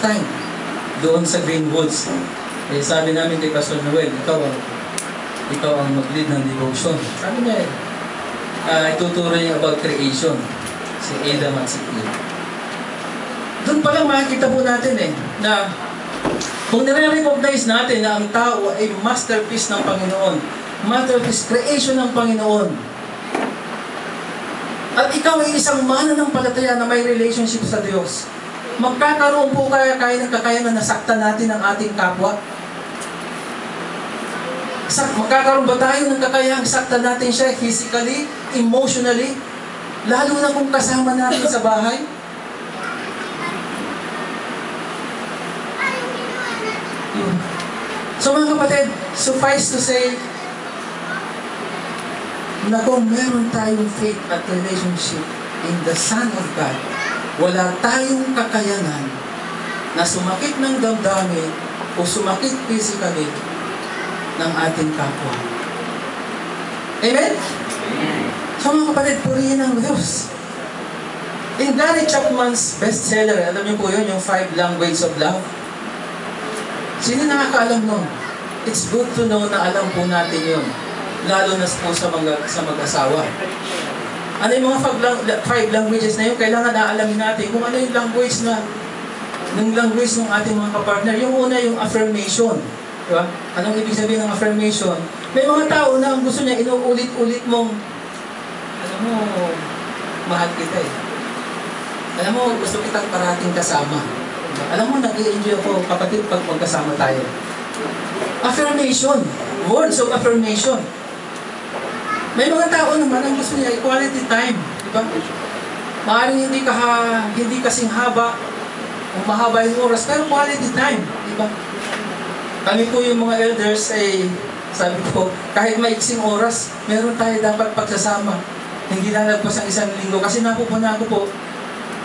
time doon sa Greenwoods. Eh, sabi namin kay Pastor Noel, ikaw ang mag-lead ng devotion. Sabi niya, ituturo niya about creation. Si Adam at si Eve. Doon pa lang makikita po natin na kung nire-recognize natin na ang tao ay masterpiece ng Panginoon, masterpiece, creation ng Panginoon, at ikaw ay isang mananampalataya na may relationship sa Diyos, magkakaroon po kaya ng kakayanan na nasaktan natin ang ating kapwa? Magkakaroon ba tayo ng kakayahang saktan natin siya physically, emotionally, lalo na kung kasama natin sa bahay? So mga kapatid, suffice to say na kung meron tayong faith at relationship in the Son of God, wala tayong kakayanan na sumakit ng damdamin o sumakit physically ng ating kapwa. Amen? So mga kapatid, purihin ang Diyos. In Gary Chapman's bestseller, alam niyo po yun, yung 5 Languages of Love? Sino nakakaalam nun? It's good to know na alam po natin yun. Lalo na po sa mag-asawa. Ano yung mga 5 languages na yun? Kailangan naalamin natin kung ano yung language ng ating mga kapartner. Yung una, yung affirmation. Diba? Anong ibig sabihin ng affirmation? May mga tao na ang gusto niya, inuulit-ulit mong, alam mo, mahal kita eh. Alam mo, gusto kitang parating kasama. Diba? Alam mo, nag-i-enjoy ako, kapatid, pag magkasama tayo. Affirmation. Words of affirmation. May mga tao naman ang gusto niya quality time, di ba? Maaaring hindi kasing haba o mahaba yung oras, pero quality time, di ba? Kami po yung mga elders ay sabi ko, kahit maiksing oras, meron tayo dapat pagsasama. Hindi lalagpas ang 1 linggo kasi napupuna ko po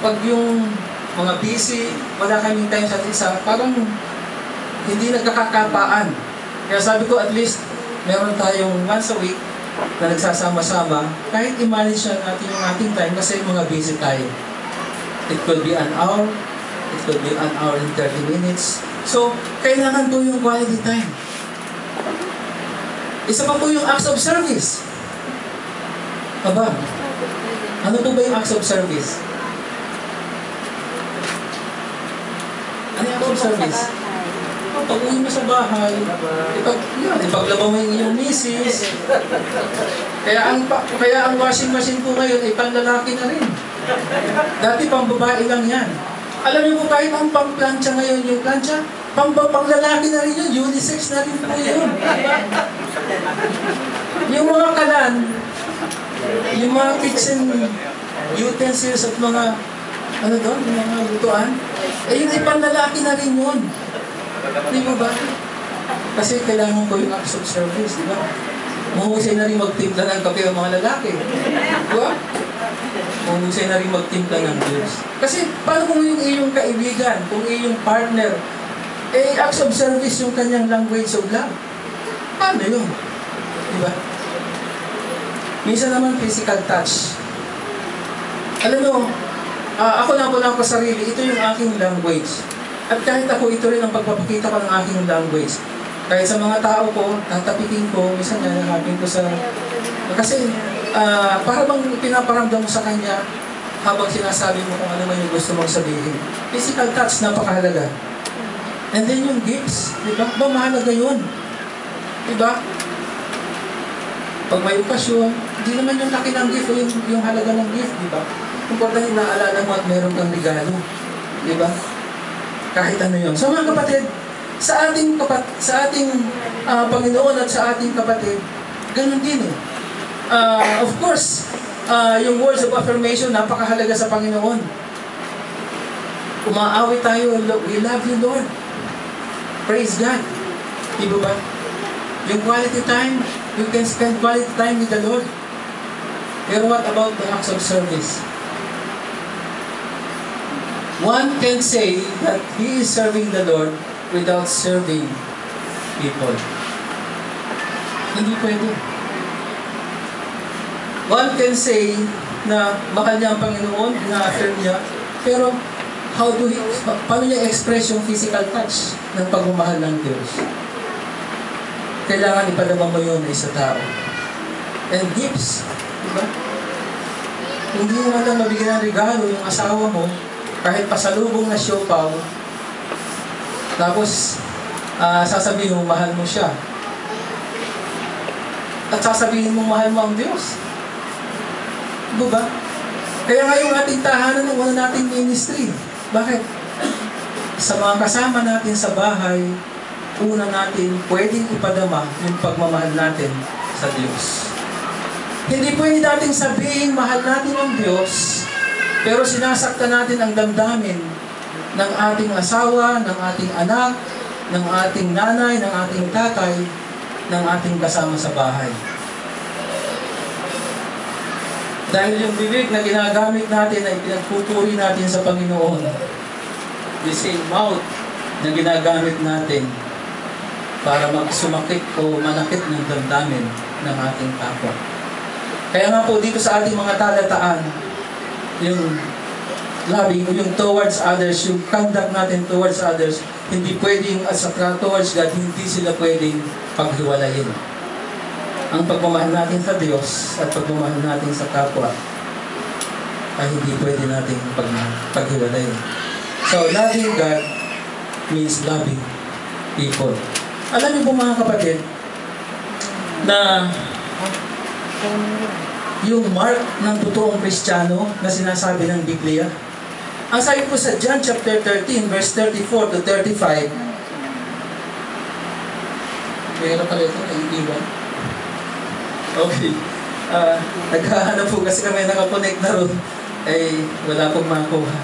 pag yung mga busy, wala kaming time sa isa, parang hindi nagkakakapaan. Kaya sabi ko, at least meron tayong once a week na nagsasama-sama, kahit i-manage natin yung ating time kasi mga busy tayo. It could be an hour, it could be an hour and 30 minutes. So, kailangan po yung quality time. Isa pa po yung acts of service. Aba, ano po ba yung acts of service? Ano yung acts of service? Pag-uwi mo sa bahay, ipaglabaw mo yung iyong misis. Kaya ang washing machine po ngayon ay panlalaki na rin. Dati pang babae lang yan. Alam niyo po kahit ang pang-plancha ngayon, yung plancha, pang-lalaki na rin yun, unisex na rin po yun. Yung mga kalan, yung mga kitchen utensils at mga, yung mga lutuan, yun ay panlalaki na rin yun. Di ba? Kasi kailangan ko yung acts of service, di ba? Mahusay na rin magtimpla ng kape ang mga lalaki. Di ba? Mahusay na rin magtimpla ng Diyos. Kasi paano kung yung iyong kaibigan, kung iyong partner, acts of service yung kanyang language of love? Paano yun? Di ba? Minsan naman physical touch. Alam mo, ako lang ko sarili, ito yung aking language. At kahit ako, ito rin ang pagpapakita ko ng aking language. Kahit sa mga tao ko, tatapikin ko, minsan nanahapin ko sa... Kasi, para bang pinaparamdam mo sa kanya habang sinasabi mo kung ano man yung gusto mong sabihin. Physical touch, napakahalaga. And then yung gifts, di ba? Mahalaga yun. Di ba? Pag may okasyon, hindi naman yung laki ng gift o yung halaga ng gift, di ba? Importante naalala mo at meron kang regalo. Di ba? Kahit ano yun. So mga kapatid, sa ating Panginoon at sa ating kapatid, ganun din eh. Of course, yung words of affirmation, napakahalaga sa Panginoon. Umaawit tayo, we love you, Lord. Praise God. Di ba? Yung quality time, you can spend quality time with the Lord. Pero what about the acts of service? One can say that he is serving the Lord without serving people. Hindi pwede. One can say na mahal niya ang Panginoon, ina-affirm niya, pero paano niya express yung physical touch ng pagmamahal ng Diyos? Kailangan ipadama mo yun sa tao. And gifts, di ba? Hindi mo lang mabigyan ng regalo yung asawa mo, kahit pasalubong na siopaw, tapos sasabihin mo, mahal mo siya. At sasabihin mo, mahal mo ang Diyos. Diba? Kaya nga yung ating tahanan ng una nating ministry. Bakit? Sa mga kasama natin sa bahay, una natin pwedeng ipadama yung pagmamahal natin sa Diyos. Hindi pwede natin sabihin, mahal natin ang Diyos, pero sinasaktan natin ang damdamin ng ating asawa, ng ating anak, ng ating nanay, ng ating tatay, ng ating kasama sa bahay. Dahil yung bibig na ginagamit natin ay pinagpupuri natin sa Panginoon. The same mouth na ginagamit natin para magsumakit o manakit ng damdamin ng ating kapwa. Kaya nga po dito sa ating mga talataan, yung loving, yung towards others, yung conduct natin towards others, hindi pwedeng as a towards God, hindi sila pwedeng paghiwalayin. Ang pagmamahal natin sa Diyos at pagmamahal natin sa kapwa ay hindi pwede natin paghiwalayin. So, loving God means loving people. Alam niyo po mga kapatid, na yung mark ng totoong Kristiyano na sinasabi ng Biblia, ang sabi po sa John chapter 13, verse 34 to 35, mayroon pala ito, naiiwan. Okay. Naghahanap po kasi kami nakakonect na ron, ay wala pong makuha.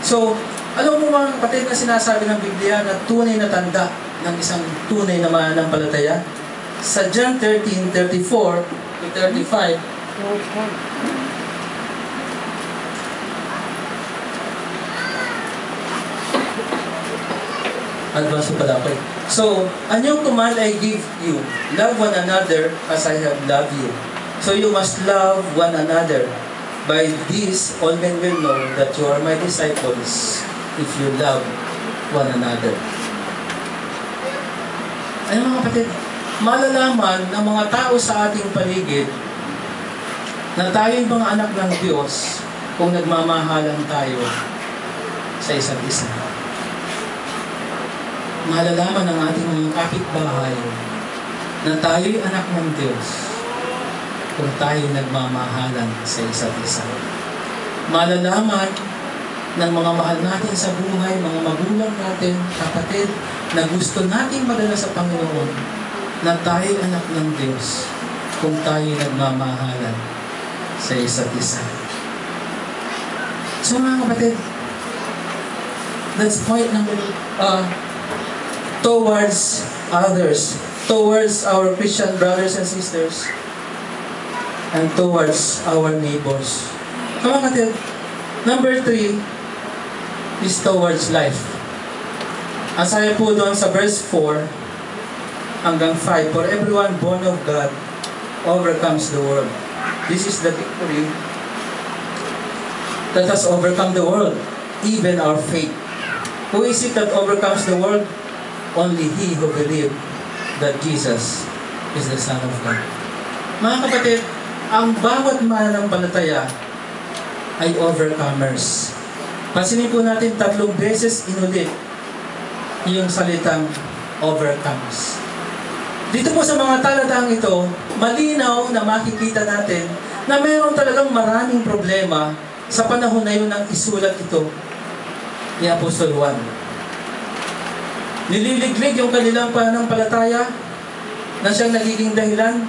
So, alam mo mga kapatid na sinasabi ng Biblia na tunay na tanda ng isang tunay na mananampalataya? Sa John 13, 34 to 35, advance pala ko. So, a new command I give you, love one another as I have loved you. So you must love one another. By this, all men will know that you are my disciples if you love one another. Ay mga kapatid, malalaman ng mga tao sa ating paligid na tayo'y mga anak ng Diyos kung nagmamahalan tayo sa isa't isa. Malalaman ng ating mga kapitbahay na tayo'y anak ng Diyos kung tayo'y nagmamahalan sa isa't isa. Malalaman ng mga mahal natin sa buhay, mga magulang natin, kapatid, na gusto nating madala sa Panginoon, na tayo'y anak ng Diyos kung tayo'y nagmamahalan sa isa't isa. So mga kapatid, that's point number towards others, towards our Christian brothers and sisters, and towards our neighbors. So mga kapatid, number 3 is towards life. Ang sabi po doon sa verse 4 hanggang 5, for everyone born of God overcomes the world. This is the victory that has overcome the world, even our faith. Who is it that overcomes the world? Only he who believes that Jesus is the Son of God. Mga kapatid, ang bawat mananampalataya ay overcomers. Pansinin po natin 3 beses inulit yung salitang overcomes. Dito po sa mga talataang ito, malinaw na makikita natin na mayroon talagang maraming problema sa panahon na yun ang isulat ito ni Apostol Juan. Nililiglig yung kanilang pananampalataya na siyang nagiging dahilan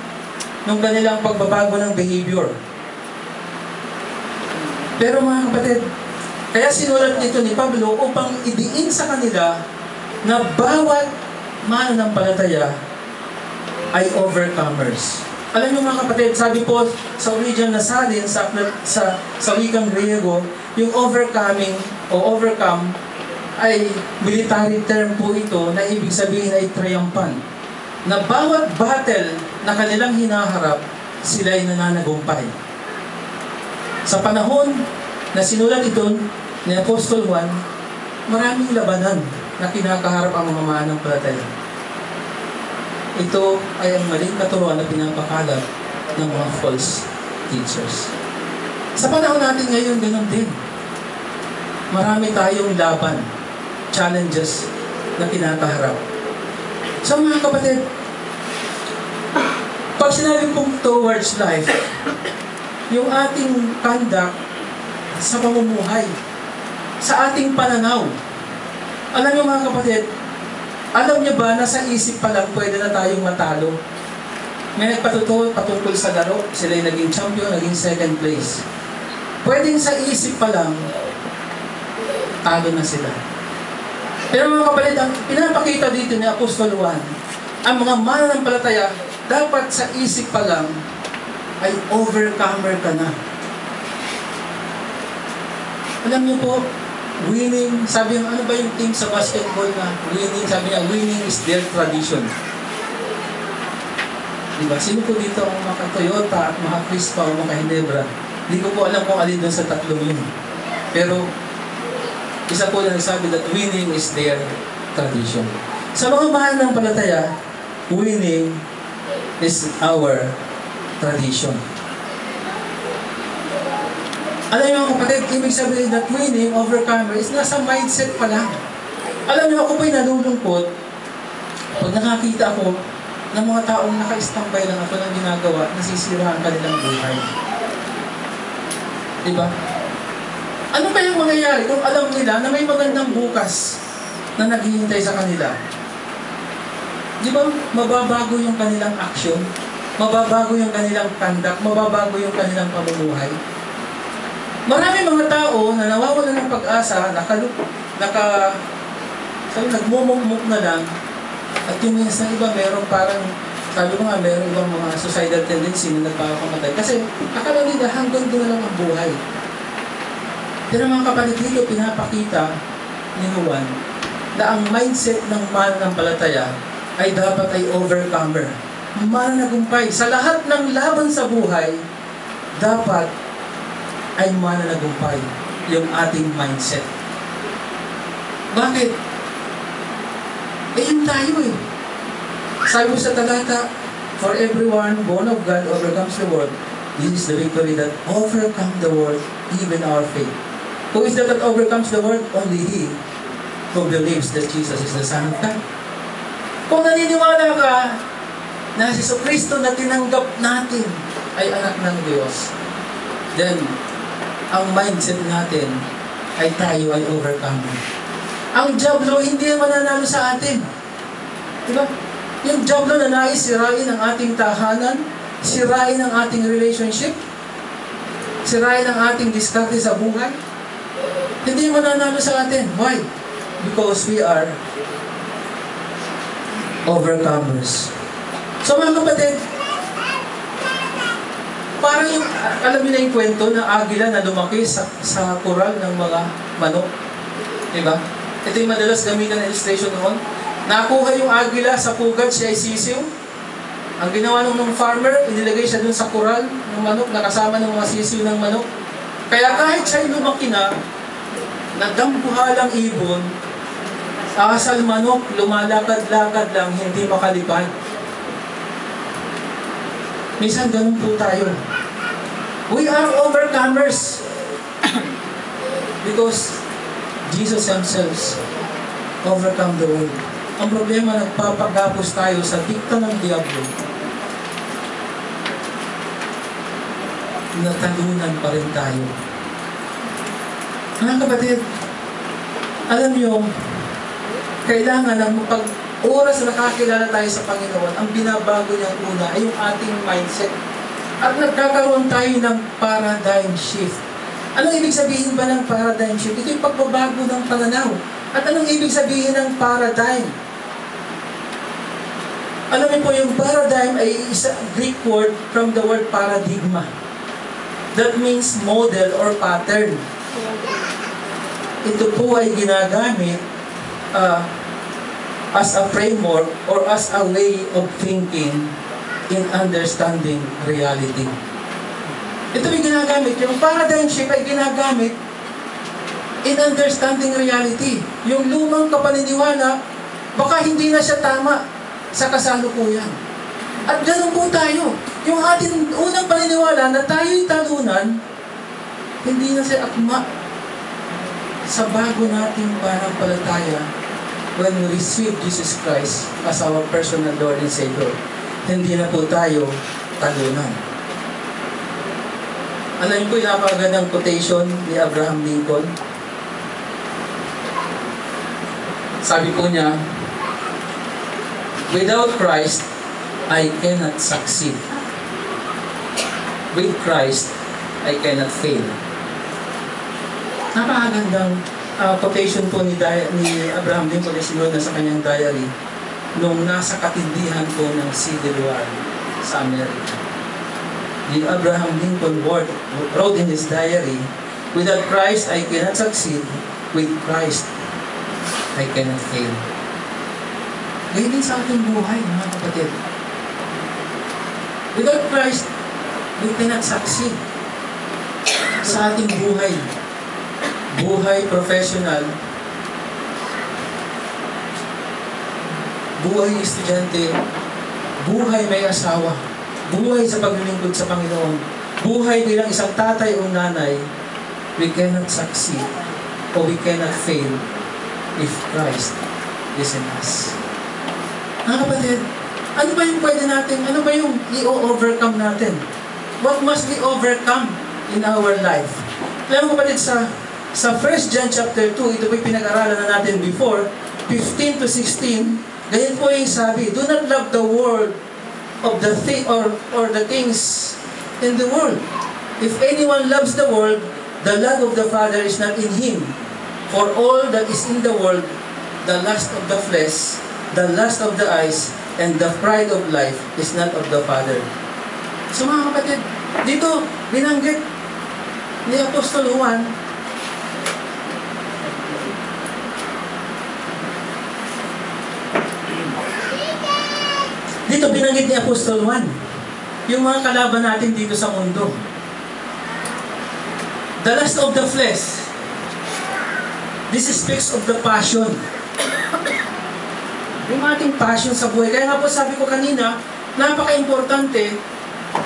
ng kanilang pagbabago ng behavior. Pero mga kapatid, kaya sinulat nito ni Pablo upang idiin sa kanila na bawat mananampalataya ay overcomers. Alam niyo mga kapatid, sabi po sa original na salin sa wikang Griego, yung overcoming o overcome ay military term po ito na ibig sabihin ay triumphant. Na bawat battle na kanilang hinaharap, sila ay nananagumpay. Sa panahon na sinulat ito ni Apostol Juan, maraming labanan na kinakaharap ang mga mananampalataya. Ito ay ang maling katuruan na pinapakalat ng mga false teachers. Sa panahon natin ngayon, ganun din. Marami tayong laban, challenges na kinakaharap. So mga kapatid, pag sinabi pong towards life, yung ating conduct sa pamumuhay, sa ating pananaw. Alam niyo mga kapatid, alam niyo ba na sa isip pa lang pwede na tayong matalo? May nagpatuturo patungkol sa laro, sila yung naging champion, naging second place. Pwedeng sa isip pa lang, talo na sila. Pero mga kapatid, ang pinapakita dito ni Apostol Juan, ang mga mananampalataya, dapat sa isip pa lang, ay overcomer ka na. Alam niyo po, winning, sabi niya, ano ba yung team sa basketball na winning? Sabi niya, winning is their tradition. Diba? Sino po dito ang mga Toyota at mga Crispa o mga Hinebra? Hindi ko po alam kung alin doon sa tatlong yun. Pero, isa po na nagsabi that winning is their tradition. Sa mga mananampalataya, winning is our tradition. Alam niyo mga kapatid, ibig sabihin that winning, overcomer, is nasa mindset pa lang. Alam niyo, ako po'y nalulungkot pag nakakita ako ng mga taong naka-standby lang ako ng ginagawa, nasisira ang kanilang buhay. Diba? Ano kayang mangyayari kung alam nila na may magandang bukas na naghihintay sa kanila? Di ba mababago yung kanilang action? Mababago yung kanilang conduct? Mababago yung kanilang pamumuhay? Marami mga tao na nawawalan ng pag-asa, nagmumukmuk na lang, at yung minsan iba meron parang, sabi ko nga, meron ibang mga suicidal tendency na nagpapakamatay. Kasi akala nila hanggang doon na lang ang buhay. Pero mga kapatid, dito pinapakita ni Juan na ang mindset ng mananampalataya ay dapat ay overcomer. Mananagumpay. Sa lahat ng laban sa buhay, dapat ay mananagumpay yung ating mindset. Bakit? Yun tayo eh. Sabi mo sa talata, for everyone born of God overcomes the world. This is the victory that overcomes the world, even our faith. Who is that overcomes the world? Only He who believes that Jesus is the Son of God. Kung naniniwala ka na si Kristo na tinanggap natin ay anak ng Diyos, then ang mindset natin ay tayo ay overcomer. Ang diablo hindi mananalo sa atin. Diba? Yung diablo na nais sirain ang ating tahanan, sirain ang ating relationship, sirain ang ating diskarte sa buhay, hindi mananalo sa atin. Why? Because we are overcomers. So mga kapatid, parang yung, alam niyo na yung kwento na agila na lumaki sa kural ng mga manok. Diba? Ito yung madalas gamitan na illustration noon. Nakuha yung agila sa pugad, siya ay sisiw. Ang ginawa ng farmer, inilagay siya dun sa kural ng manok, nakasama ng mga sisiw ng manok. Kaya kahit siya lumaki na, nagdampuhalang ibon, asal manok, lumalakad-lakad lang, hindi makalipad. Minsan ganun po tayo. We are overcomers. Because Jesus Himself overcome the world. Ang problema, nagpapagapos tayo sa dikta ng diablo. Natalunan pa rin tayo. Mga kapatid, alam niyo, kailangan ng pag oras na nakakilala tayo sa Panginoon, ang binabago niyang una ay yung ating mindset. At nagkakaroon tayo ng paradigm shift. Anong ibig sabihin ba ng paradigm shift? Ito yung pagbabago ng pananaw. At anong ibig sabihin ng paradigm? Alam niyo po, yung paradigm ay isang Greek word from the word paradigma. That means model or pattern. Ito po ay ginagamit as a framework or as a way of thinking in understanding reality. Ito ay ginagamit, yung paradigm shift ay ginagamit in understanding reality. Yung lumang kapaniniwala, baka hindi na siya tama sa kasalukuyan. At ganun po tayo. Yung ating unang paniniwala na tayo'y talunan, hindi na siya akma sa bago nating pananampalataya when we receive Jesus Christ as our personal Lord and Savior. Hindi na po tayo talunan. Alam niyo po yung napakagandang quotation ni Abraham Lincoln. Sabi po niya, "Without Christ, I cannot succeed. With Christ, I cannot fail." Napakagandang quotation po ni Abraham Lincoln na sinunod na sa kanyang diary nung nasa katindihan po ng Civil War sa Amerika. The Abraham Lincoln wrote in his diary, "Without Christ, I cannot succeed. With Christ, I cannot fail." Ganyan din sa ating buhay, mga kapatid. Without Christ, we cannot succeed sa ating buhay. Buhay professional, buhay estudyante, buhay may asawa, buhay sa paglilingkod sa Panginoon, buhay bilang isang tatay o nanay, we cannot succeed or we cannot fail if Christ is in us. Mga kapatid, ano ba yung pwede natin? Ano ba yung i-overcome natin? What must we overcome in our life? Alam mo kapatid, sa 1 John chapter 2, ito po yung pinag-aralan na natin before, 15 to 16, ganyan po yung sabi, "Do not love the world of the thing or the things in the world. If anyone loves the world, the love of the Father is not in him. For all that is in the world, the lust of the flesh, the lust of the eyes, and the pride of life is not of the Father." So mga kapatid, dito binanggit ni Apostol Juan, dito binanggit ni Apostol Juan yung mga kalaban natin dito sa mundo. The lust of the flesh. This speaks of the passion. Yung ating passion sa buhay. Kaya nga po sabi ko kanina, napaka-importante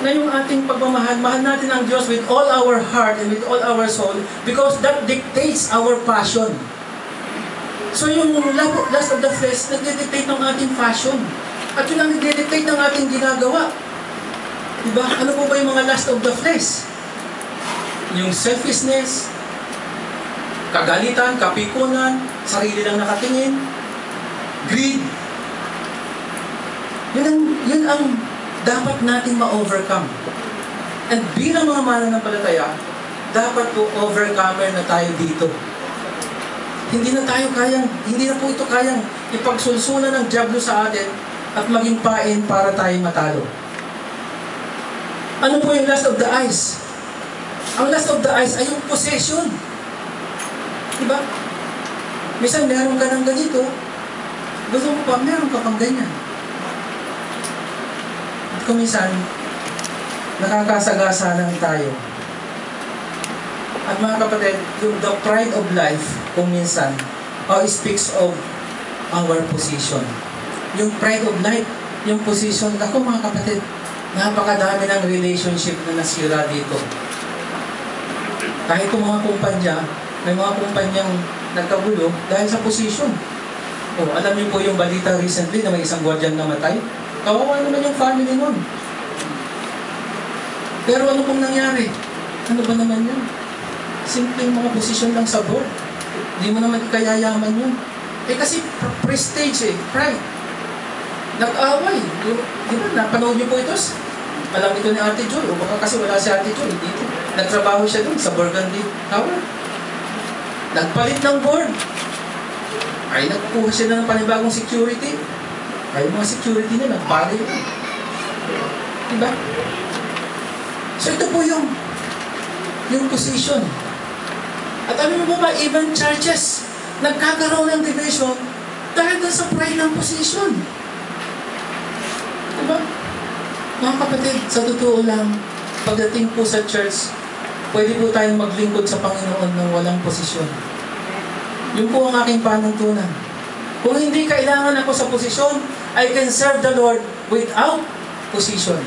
na yung ating pagmamahal, mahal natin ang Diyos with all our heart and with all our soul because that dictates our passion. So yung lust of the flesh, nagdidictate ng ating passion. At yun ang nagdidictate ng ating ginagawa. Diba? Ano po ba yung mga lust of the flesh? Yung selfishness, kagalitan, kapikunan, sarili lang nakatingin, greed. Yun ang dapat nating ma-overcome. And bilang mga mananampalataya, dapat po overcomer na tayo dito. Hindi na po ito kayang ipagsulsulan ng dyablo sa atin at maging pain para tayo matalo. Ano po yung lust of the eyes? Ang lust of the eyes ay yung possession. Diba? Minsan meron ka ng ganito, gusto mo pa, meron ka pang ganyan. At kung minsan, nakakasagasa lang tayo. At mga kapatid, yung the pride of life, kung minsan, speaks of our position. Yung pride of life, yung position, ako mga kapatid, napakadami ng relationship na nasira dito. Kahit kung mga kumpanya, may mga kumpanyang nagkagulo dahil sa position. Alam niyo po yung balita recently na may isang gwardiyan namatay? Kawawa naman yung family nun. Pero ano pong nangyari? Ano ba naman yun? Simpleng mga posisyon lang sa board. Hindi mo naman kayayaman yun. Kasi prestige pride. Nag-away. Di ba? Napanood niyo po ito? Alam ito ni Ate Joy. O baka kasi wala si Ate Joy dito. Nagtrabaho siya dun sa Burgundy Tower. Nagpalit ng board. Ay, nagkuha siya ng panibagong security. Ay, mga security niya, nagpali yun. Diba? So, ito po yung position. At alam mo ba, even churches, nagkakaroon ng division dahil sa pride ng position. Diba? Mga kapatid, sa totoo lang, pagdating po sa church, pwede po tayong maglingkod sa Panginoon ng walang posisyon. Yun po ang aking panuntunan. Kung hindi kailangan ako sa posisyon, I can serve the Lord without position.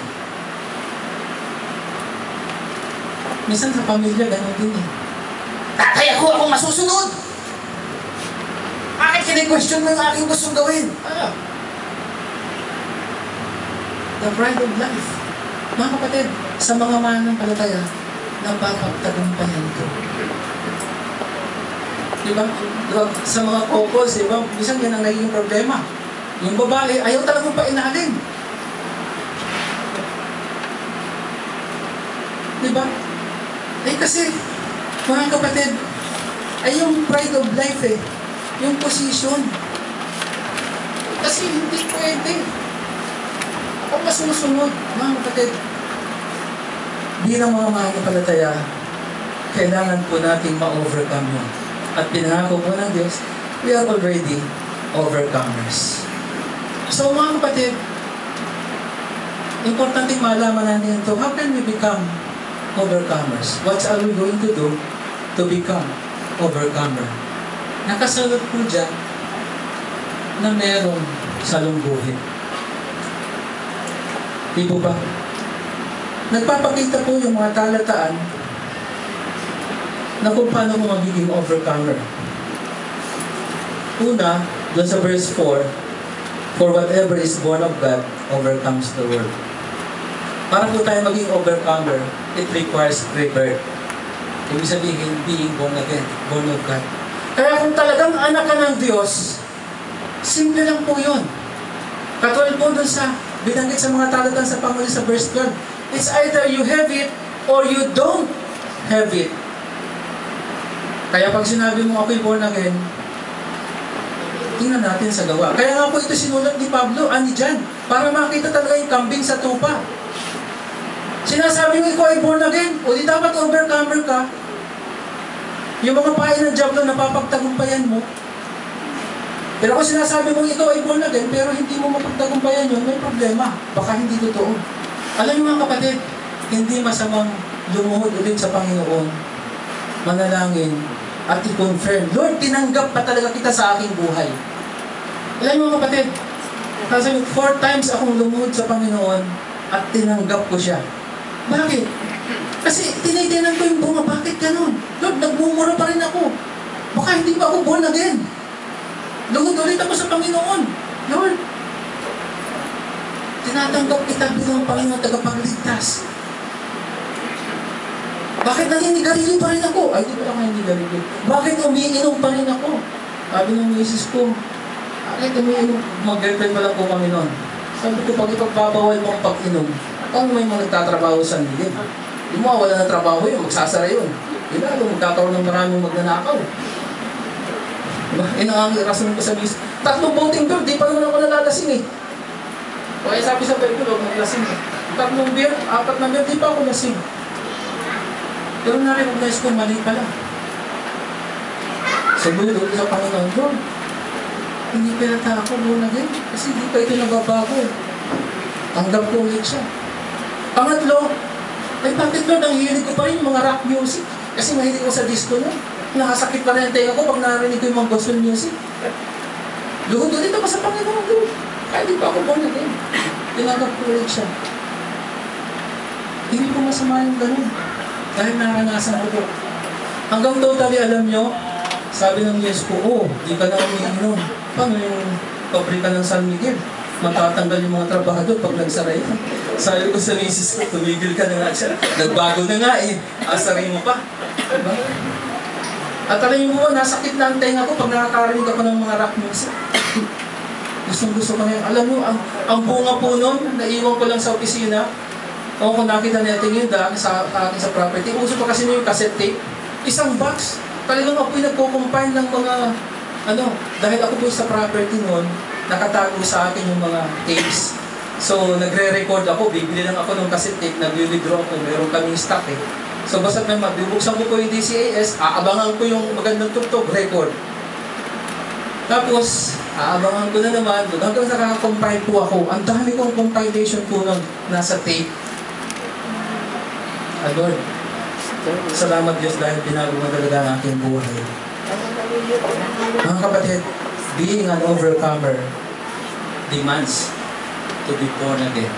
Minsan sa pamilya, gano'n din eh. Tatay ako masusunod! Bakit kini-question mo yung aking gustong gawin? The pride of life. Mga kapatid, sa mga mananampalataya, napapagtagumpayan ko. Diba? Sa mga couples, diba? Minsan yan ang naging problema. Yung babae, ayaw talagang painalin. Diba? Eh kasi, mga kapatid, ay yung pride of life eh. Yung position. Kasi hindi pwede. Ako masusunod, mga kapatid. Bilang mga mananampalataya, kailangan po nating ma-overcome yun. At pinangako po ng Diyos, we are already overcomers. So mga kapatid, importante malaman natin ito, how can we become overcomers? What are we going to do to become overcomer? Nakasagot po dyan na merong salungguhin. Di po ba? Nagpapakita po yung mga talataan na kung paano mo magiging overcomer. Una, doon sa verse 4, for whatever is born of God overcomes the world. Para po tayo maging overcomer, it requires rebirth. Ibig sabihin, being born again, born of God. Kaya kung talagang anak ka ng Diyos, simple lang po yun. Katulad po doon sa binanggit sa mga talatan sa Panginoon sa verse 12, it's either you have it or you don't have it. Kaya pag sinabi mo ako'y born again, tingnan natin sa gawa. Kaya nga po ito sinulat ni Pablo, ani dyan, para makita talaga yung kambing sa tupa. Sinasabi mo ikaw ay born again, o di dapat overcomer ka. Yung mga pain ng diablo na napapagtagumpayan mo. Pero kung sinasabi mo ikaw ay born again, pero hindi mo mapagtagumpayan yun, may problema. Baka hindi totoo. Alam niyo mga kapatid, hindi masamang lumuhod ulit sa Panginoon, manalangin, at i-confirm, Lord, tinanggap pa talaga kita sa aking buhay. Alam niyo mga kapatid, kasi 4 times akong lumuhod sa Panginoon at tinanggap ko siya. Bakit? Kasi tinitinan ko yung bunga, bakit ganun? Lord, nagmumura pa rin ako. Baka hindi pa ako born again. Lugod ulit ako sa Panginoon. Lord, tinatanggap kita bilang Panginoon tagapagligtas. Bakit naninigarilyo pa rin ako? Ay, di ba ako naninigarilyo? Bakit umiinom pa rin ako? Sabi ng misis ko, bakit umiinom? Mag-girlfriend pa lang po kami noon. Sabi ko, pag ipagbabawal mo ang pag-inom, paano may mga nagtatrabaho sa nilid? Yung mga wala na trabaho yun, magsasara yun. Yun lalo, magkakaroon ng maraming magnanakaw. Diba? Yun ang rason ko sa misis. 3 voting beer, di pa naman ako nalalasing eh. Kaya sabi sa pwede ko, huwag maglasing eh. 3 beer, 4 na beer, di pa ako lasing. Pero na-recognize ko, mali pala. Sabi ko sa Panginoon, Lord, hindi pinata ako muna din. Kasi hindi pa ito nababago. Tanggap ko ulit siya. Pangatlo, ay bakit Lord, ang hilig ko pa rin yung mga rock music. Kasi mahilig ko sa disco nun. Nakasakit pa rin ang tenga ko pag narinig ko yung mga gospel music. Luhod ulit ako sa Panginoon, Lord. Kaya di pa ako muna din. Tinanggap ko ulit siya. Hindi ko masama yung ganun. Dahil naranasan ko po. Hanggang totally alam nyo, sabi ng yes ko, di ka na umiinom. Paano yung pabrika ng San Miguel? Matatanggal yung mga trabahador pag nagsara yun. Sabi ko sa misis ko, tumigil ka na nga siya. Nagbago na nga eh. Asarin mo pa. Diba? At alam mo, nasakit na ang tenga ko pag nakakarinig ako ng mga rock music. Gustong-gusto ko na yun. Alam mo, ang bunga po nun, naiwan ko lang sa opisina. O kung nakita natin yun sa akin sa property, uso pa kasi yung cassette tape. Isang box. Talagang ako yung nagko-combine ng mga, dahil ako po sa property noon, nakatago sa akin yung mga tapes. So, nagre-record ako, bibili lang ako ng cassette tape, nag-withdraw ako, meron kaming stock eh. So, basta may bibuksan ko po yung DCAS, aabangan ko yung magandang tugtog, record. Tapos, aabangan ko na naman, hanggang nakaka-compile po ako. Ang dami kong compilation po nung nasa tape. Lord, salamat Diyos dahil binago mo talaga ang aking buhay. Mga kapatid, being an overcomer demands to be born again.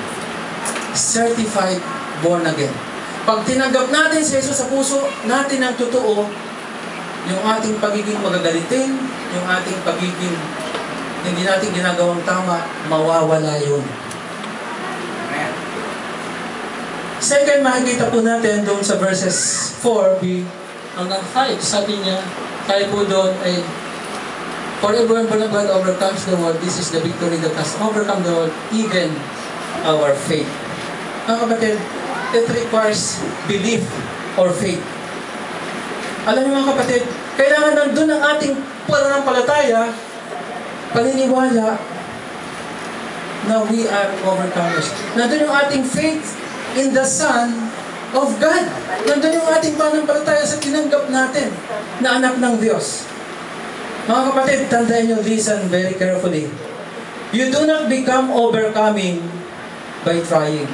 Certified born again. Pag tinanggap natin si Jesus sa puso natin ang totoo, yung ating pagiging magagalitin, yung ating pagiging hindi natin ginagawang tama, mawawala yun. Second, makikita po natin doon sa verses 4b hanggang 5. Sabi niya, tayo po doon ay, for everyone born of God overcomes the world. This is the victory that has overcome the world, even our faith. Mga kapatid, it requires belief or faith. Alam niyo mga kapatid, kailangan nandun ang ating pananampalataya, paniniwala na we are overcomers. Nandun yung ating faith in the Son of God. Nandun yung ating pananampalataya sa tinanggap natin na anak ng Diyos. Mga kapatid, tandaan nyo, listen very carefully. You do not become overcoming by trying.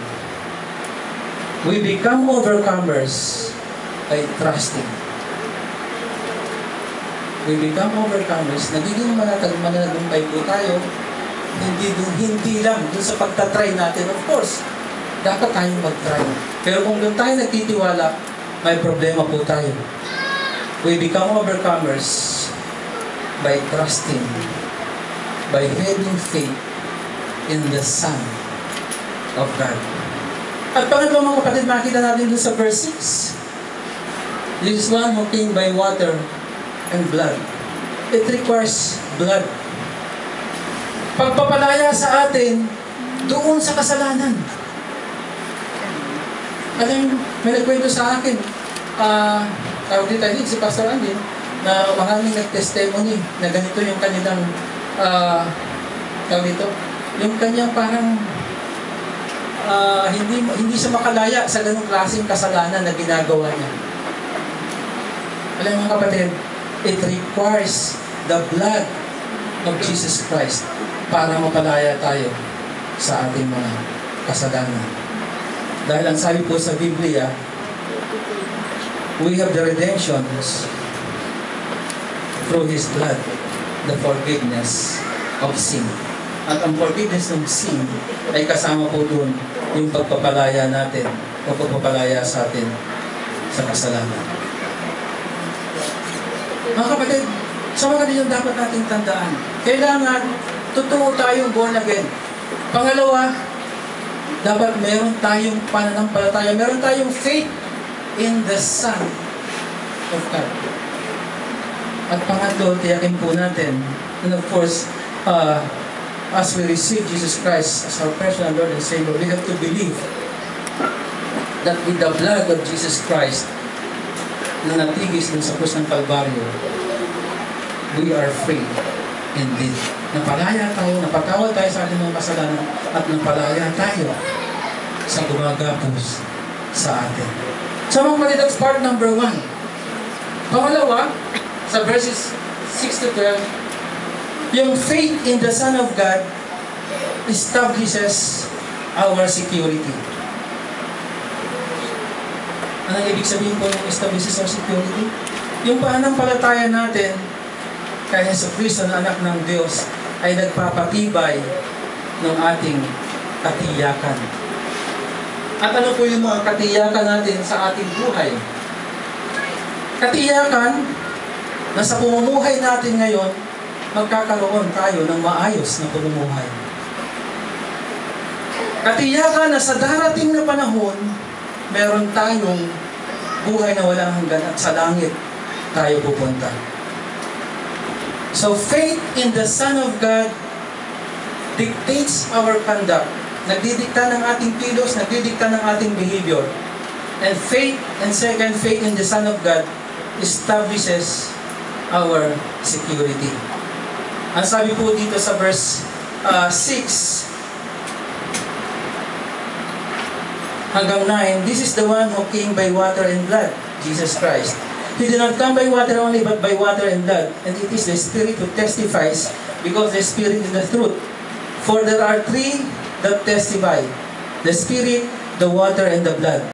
We become overcomers by trusting. We become overcomers. Nagiging mananagumpay po tayo. Hindi lang dun sa pagtatry natin. Of course, dapat tayong mag-try. Pero kung doon tayo nagtitiwala, may problema po tayo. We become overcomers by trusting, by having faith in the Son of God. At pangatlo mga kapatid, makita natin dun sa verse 6. This is one who came by water and blood. It requires blood. Pagpapalaya sa atin doon sa kasalanan. Alam, may nagkwento sa akin, tawag dito, I think si Pastor Andy, na maraming nag-testimony na ganito yung kanilang, tawag dito, yung kanyang parang, hindi siya makalaya sa ganung klaseng kasalanan na ginagawa niya. Alam mga kapatid, it requires the blood of Jesus Christ para mapalaya tayo sa ating mga kasalanan. Dahil ang sabi po sa Biblia, we have the redemption through His blood, the forgiveness of sin. At ang forgiveness ng sin ay kasama po doon yung pagpapalaya natin o pagpapalaya sa atin sa kasalanan. Mga kapatid, sa mga ganyan dapat nating tandaan. Kailangan, totoo tayong born again. Pangalawa, dapat meron tayong pananampalataya, meron tayong faith in the Son of God. At pangatlo, tiyakin po natin, and of course, as we receive Jesus Christ as our personal Lord and Savior, we have to believe that with the blood of Jesus Christ, na natigis dun sa krus ng Kalbaryo, we are free indeed. Napalaya tayo, napatawad tayo sa ating mga kasalanan, at napalaya tayo sa gumagapos sa atin. So mga kapatid, that's part number 1. Pangalawa, sa verses 6 to 12, yung faith in the Son of God establishes our security. Anong ibig sabihin po yung establishes our security? Yung pananampalataya natin kay Jesucristo na anak ng Diyos ay nagpapatibay ng ating katiyakan. At ano po yung mga katiyakan natin sa ating buhay? Katiyakan na sa pamumuhay natin ngayon, magkakaroon tayo ng maayos na pamumuhay. Katiyakan na sa darating na panahon, meron tayong buhay na walang hanggan at sa langit tayo pupunta. So faith in the Son of God dictates our conduct. Nagdidikta ng ating kilos, nagdidikta ng ating behavior. And faith, and second, faith in the Son of God establishes our security. Ang sabi po dito sa verse 6 hanggang 9, this is the one who came by water and blood, Jesus Christ. He did not come by water only, but by water and blood. And it is the Spirit who testifies, because the Spirit is the truth. For there are three that testify, the Spirit, the water, and the blood.